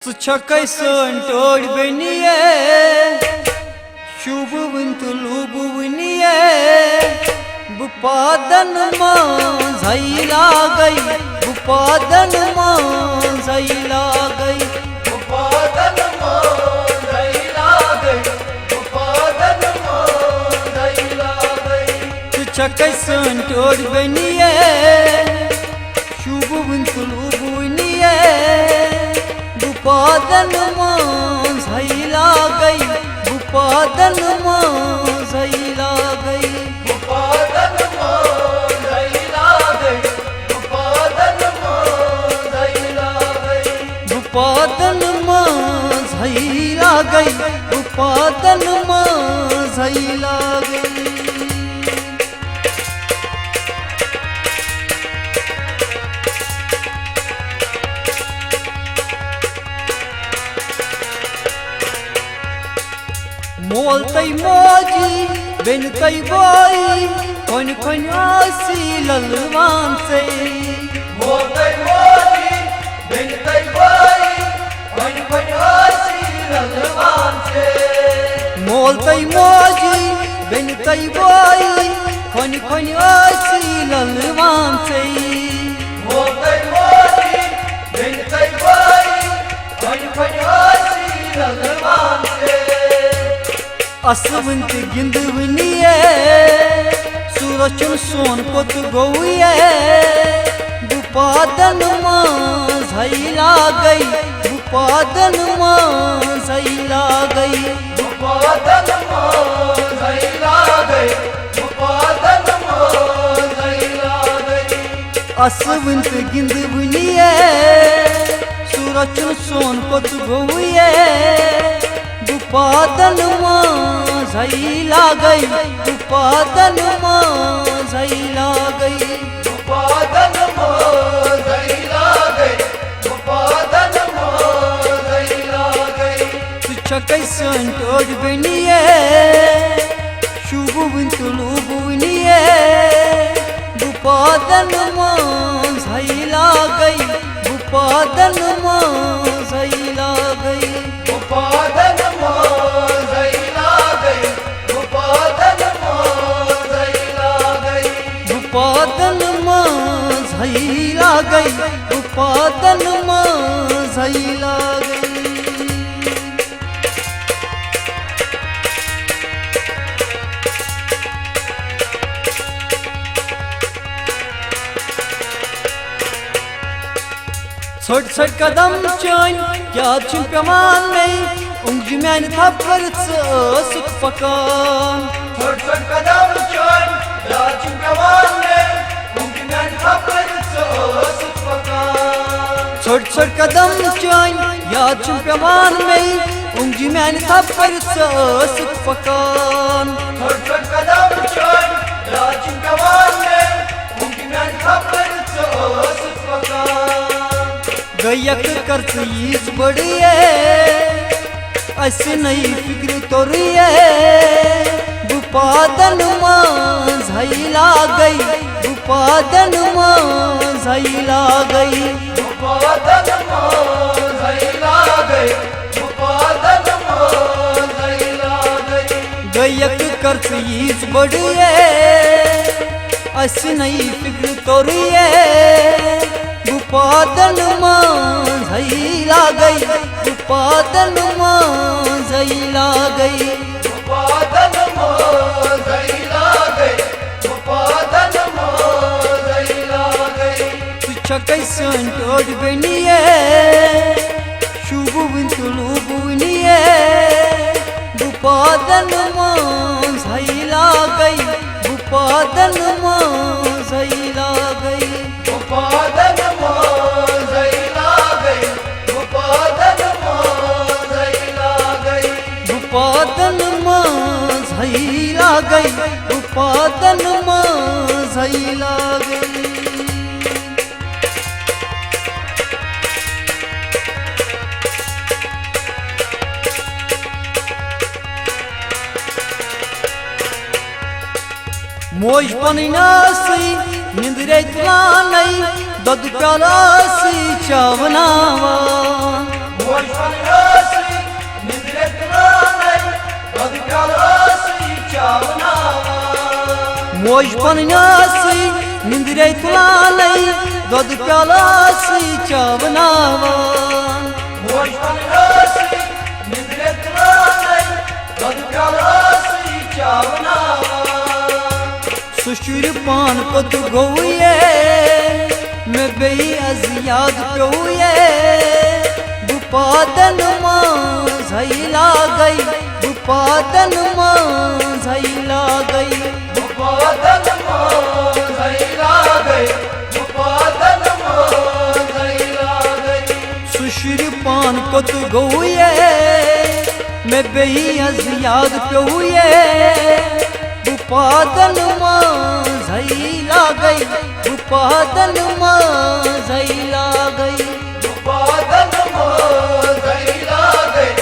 कैसन टोड़ बनिए शुभ लुब बनिए बुपादन झैला गई बुपादन झैला गई बुपादन झैला गई बुपादन झैला गई तुझ कैसन टोड़ बनिए शुभ लुब बनिए बुपादन झैला गई बुपादन झैला गई बुपादन झैला गई बुपादन झैला गई बुपादन झैला गई बुपादन झैला गई। मोलतई मोजी बेनतई बोई कोन कोन आसी ललवान से मोलतई मोजी बेनतई बोई कोन कोन आसी ललवान से मोलतई मोजी बेनतई बोई कोन कोन आसी ललवान से मोलतई मोजी बेनतई बोई कोन कोन आसी ललवान से असवंत गिंदवनिए सूरचन सोन कोत गौए बुपादन झैला गई बुपादन झैला गई बुपादन झैला गई बुपादन झैला गई असवंत गिंदवनिए सूरचन सोन कोत गौए बुपादन झैला गई बुपादन झैला गई बुपादन झैला गई बुपादन झैला गई तुझ कैसन टोड़ बनिए शुभ लुब बनिए बुपादन झैला गई बुपादन झैला गई बुपादन बुपादन झैला गई बुपादन झैला गई। छोट छोट कदम चन क्या पेमान नहीं उंगली मैंने थप्पड़ सुख पकान छोट छोट कदम चन क्या पेमान नहीं उंगली मैंने थप्पड़ सुख पकान छोट छोट कदम चन या पेमान में उंगली मैंने थप्पड़ सुख पकान छोट छोट कदम चन या पेमान में उंगली मैंने थप्पड़ सुख पकान गयक कर ईज बढ़िए ऐसे नई फिक्र तोड़िए बुपादन झैला गई बुपादन झैला गई बुपादन झैला गई बुपादन झैला गई गयक कर ईज बढ़िए ऐसे नई फिक्र तोड़िए बुपादन झैला गई बुपादन झैला गई बुपादन झैला गई बुपादन झैला गई तुझ कैसन टोड़ बनिए शुभ लुब बनिए बुपादन झैला गई बुपादन झैला गई बुपादन झैला गई बुपादन झैला गई बुपादन झैला गई बुपादन झैला गई। मोज पनासी निंद्रे तुलान दद प्यालासी चावनावा मोज पन्नासी निंद्रे तुलानै दूध प्यालासी चावनावान मोज पन्नासी निंद्रे तुलानै दूध प्यालासी चावनावान सुशुर पान कत गौये मैं बेई अज याद प्योये बुपादन मां झैला गई बुपादन मां झैला गई बुपादन मां झैला गई बुपादन मां झैला गई सुशुर पान कत गौये मैं बेई अज याद प्योये बुपादन मां झैला गई बुपादन मां झैला गई बुपादन मां झैला गई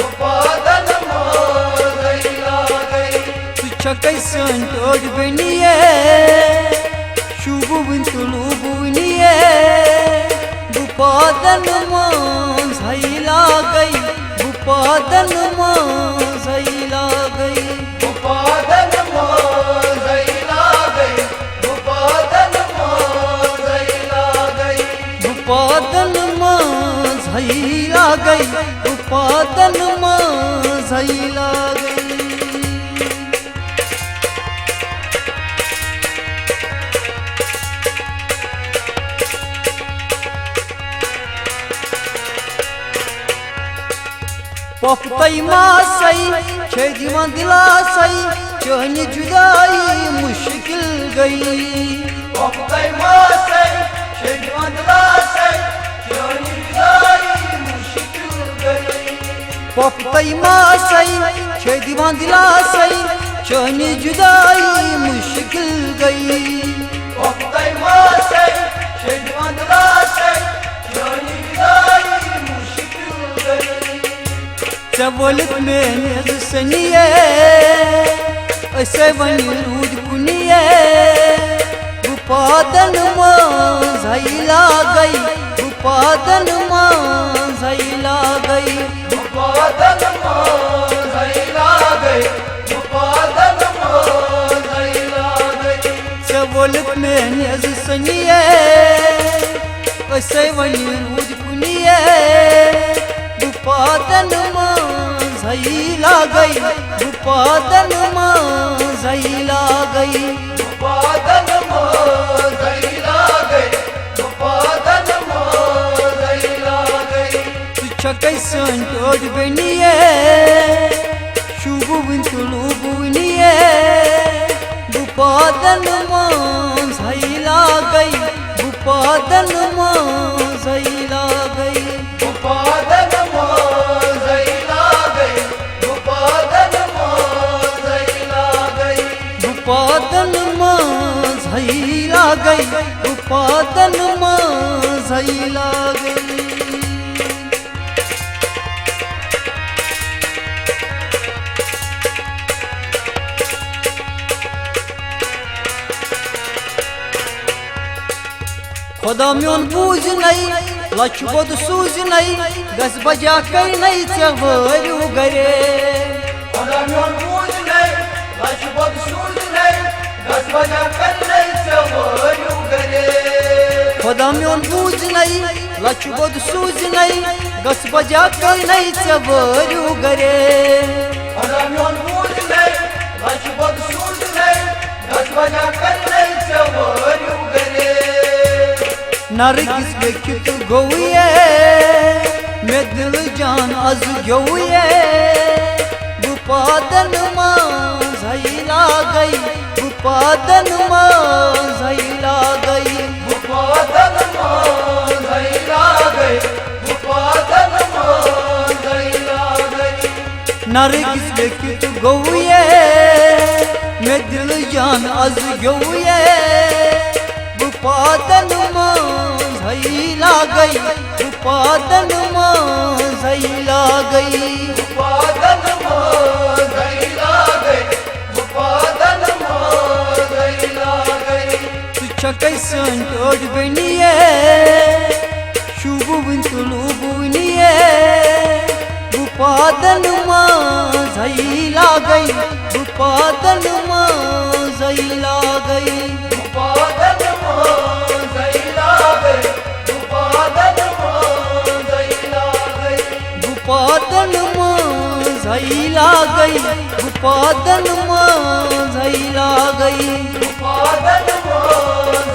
बुपादन मां झैला गई तुझ कैसन तोड़ बनिए शुभ तुलू बुनिए बुपादन मां झैला गई बुपादन मां झैला गई बुपादन मां झैला गई बुपादन मां झैला गई बुपादन मां झैला गई बुपादन मां झैला गई पपतई मासई छे दीवान दिलासई चहनी जुदाई मुश्किल गई पपतई मासई छे दीवान दिलासई चहनी जुदाई मुश्किल गई पपतई मासई छे दीवान दिलासई चहनी जुदाई मुश्किल गई पपतई मासई छे दीवान दिलासई चहनी जुदाई मुश्किल गई चवलत में नज सनिए ऐसे बनी रूद कुनिए बुपादन मां झैला गई बुपादन मां झैला गई बुपादन मां झैला गई बुपादन मां झैला गई चवलत में नज सनिए ऐसे बनी रूद कुनिए बुपादन मां झैला गई बुपादन मां झैला गई बुपादन मां झैला गई बुपादन मां झैला गई तुझ कैसन तोड़ बनिए शुभ तुलू बुनिए बुपादन मां झैला गई बुपादन मां झैला गई बुपादन मां झैला गई बुपादन मां झैला गई बुपादन मां झैला गई बुपादन मां झैला गई खुदा म्योन बूझ नहीं लच बोद सूझ नहीं गस बजा कर नहीं चवरू गरे खुदा म्योन बूझ नहीं लच बोद सूझ नहीं गस बजा कर नहीं चवरू गरे खुदा म्योन बूझ नहीं लच बोद सूझ नहीं गस बजा कर नहीं चवरू गरे खुदा म्योन बूझ नहीं लच बोद सूझ नहीं गस बजा कर नहीं चवरू गरे नरगिस बेकित गौये मैं दिल जान अज गौये बुपादन मां झैला गई बुपादन मां झैला गई बुपादन मां झैला गई बुपादन मां झैला गई नरगिस बेकित गौये मैं दिल जान अज गौये बुपादन मां झैला गई बुपादन मां झैला गई बुपादन मां झैला गई बुपादन मां झैला गई तुझ कैसन तोड़ बनिए शुभ तुलू बुनिए भूपादन झैला गई भूपादन झैला गई भूपादन झैला गई भूपादन झैला गई भूपादन झैला गई भूपादन झैला गई भूपादन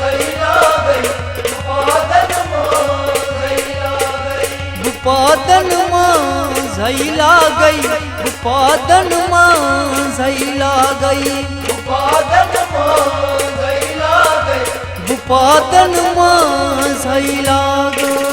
झैला गई भूपादन झैला गई भूपादन झैला गई भूपादन झैला गई भूपादन झैला गई भूपादन झैला गई।